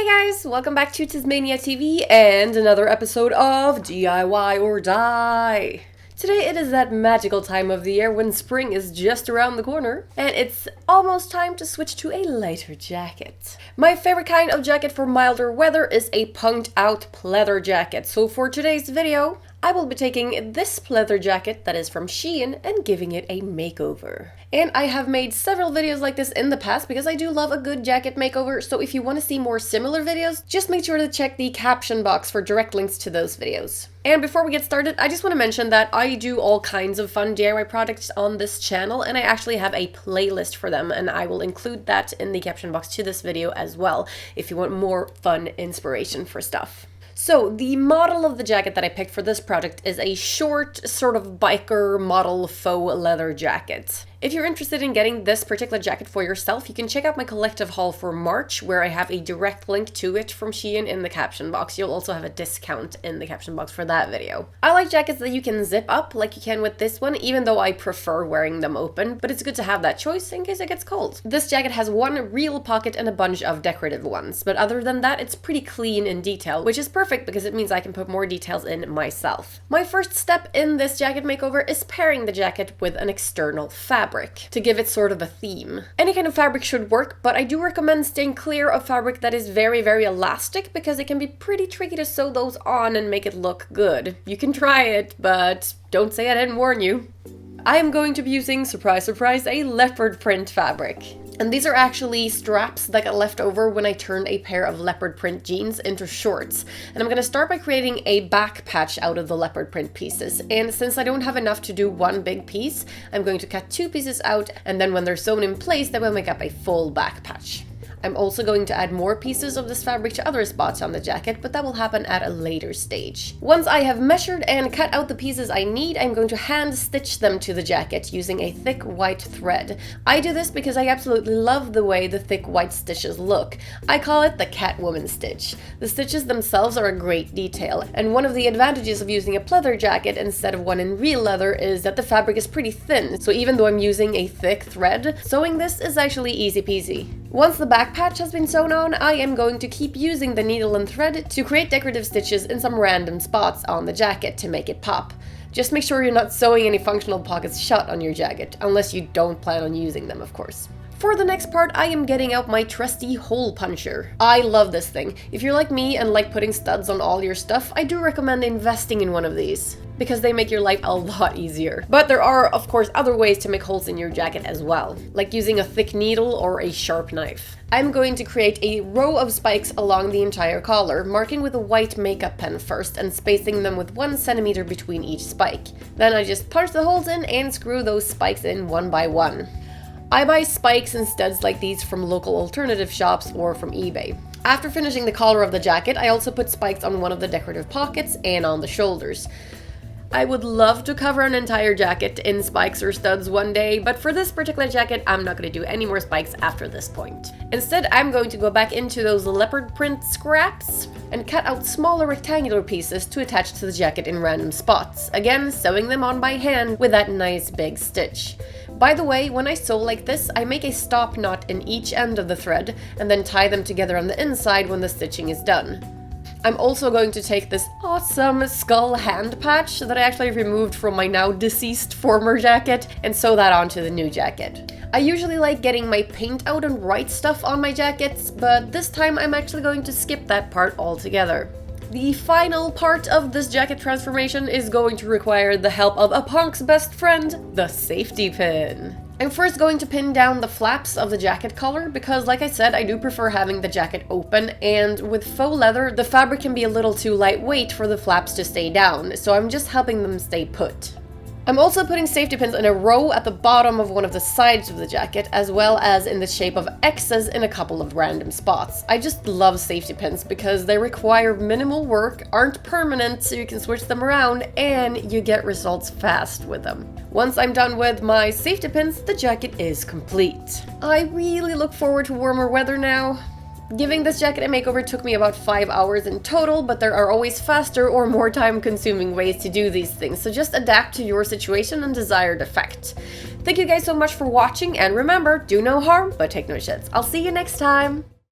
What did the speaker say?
Hey guys, welcome back to TezMania TV and another episode of DIY or Die. Today it is that magical time of the year when spring is just around the corner and it's almost time to switch to a lighter jacket. My favorite kind of jacket for milder weather is a punked out pleather jacket, so for today's video I will be taking this pleather jacket that is from Shein and giving it a makeover. And I have made several videos like this in the past because I do love a good jacket makeover, so if you want to see more similar videos, just make sure to check the caption box for direct links to those videos. And before we get started, I just want to mention that I do all kinds of fun DIY projects on this channel, and I actually have a playlist for them, and I will include that in the caption box to this video as well, if you want more fun inspiration for stuff. So, the model of the jacket that I picked for this project is a short, sort of biker model faux leather jacket. If you're interested in getting this particular jacket for yourself, you can check out my collective haul for March, where I have a direct link to it from Shein in the caption box. You'll also have a discount in the caption box for that video. I like jackets that you can zip up, like you can with this one, even though I prefer wearing them open, but it's good to have that choice in case it gets cold. This jacket has one real pocket and a bunch of decorative ones, but other than that, it's pretty clean in detail, which is perfect because it means I can put more details in myself. My first step in this jacket makeover is pairing the jacket with an external fabric to give it sort of a theme. Any kind of fabric should work, but I do recommend staying clear of fabric that is very elastic because it can be pretty tricky to sew those on and make it look good. You can try it, but don't say I didn't warn you. I am going to be using, surprise surprise, a leopard print fabric. And these are actually straps that got left over when I turned a pair of leopard print jeans into shorts. And I'm going to start by creating a back patch out of the leopard print pieces. And since I don't have enough to do one big piece, I'm going to cut two pieces out, and then when they're sewn in place, they will make up a full back patch. I'm also going to add more pieces of this fabric to other spots on the jacket, but that will happen at a later stage. Once I have measured and cut out the pieces I need, I'm going to hand stitch them to the jacket using a thick white thread. I do this because I absolutely love the way the thick white stitches look. I call it the Catwoman stitch. The stitches themselves are a great detail, and one of the advantages of using a pleather jacket instead of one in real leather is that the fabric is pretty thin, so even though I'm using a thick thread, sewing this is actually easy peasy. Once the back patch has been sewn on, I am going to keep using the needle and thread to create decorative stitches in some random spots on the jacket to make it pop. Just make sure you're not sewing any functional pockets shut on your jacket, unless you don't plan on using them, of course. For the next part, I am getting out my trusty hole puncher. I love this thing. If you're like me and like putting studs on all your stuff, I do recommend investing in one of these, because they make your life a lot easier. But there are, of course, other ways to make holes in your jacket as well, like using a thick needle or a sharp knife. I'm going to create a row of spikes along the entire collar, marking with a white makeup pen first and spacing them with 1 centimeter between each spike. Then I just punch the holes in and screw those spikes in one by one. I buy spikes and studs like these from local alternative shops or from eBay. After finishing the collar of the jacket, I also put spikes on one of the decorative pockets and on the shoulders. I would love to cover an entire jacket in spikes or studs one day, but for this particular jacket, I'm not going to do any more spikes after this point. Instead, I'm going to go back into those leopard print scraps and cut out smaller rectangular pieces to attach to the jacket in random spots, again sewing them on by hand with that nice big stitch. By the way, when I sew like this, I make a stop knot in each end of the thread and then tie them together on the inside when the stitching is done. I'm also going to take this awesome skull hand patch that I actually removed from my now deceased former jacket and sew that onto the new jacket. I usually like getting my paint out and write stuff on my jackets, but this time I'm actually going to skip that part altogether. The final part of this jacket transformation is going to require the help of a punk's best friend, the safety pin. I'm first going to pin down the flaps of the jacket collar because, like I said, I do prefer having the jacket open, and with faux leather, the fabric can be a little too lightweight for the flaps to stay down, so I'm just helping them stay put. I'm also putting safety pins in a row at the bottom of one of the sides of the jacket, as well as in the shape of X's in a couple of random spots. I just love safety pins because they require minimal work, aren't permanent so you can switch them around, and you get results fast with them. Once I'm done with my safety pins, the jacket is complete. I really look forward to warmer weather now. Giving this jacket a makeover took me about 5 hours in total, but there are always faster or more time-consuming ways to do these things, so just adapt to your situation and desired effect. Thank you guys so much for watching, and remember, do no harm, but take no shits. I'll see you next time!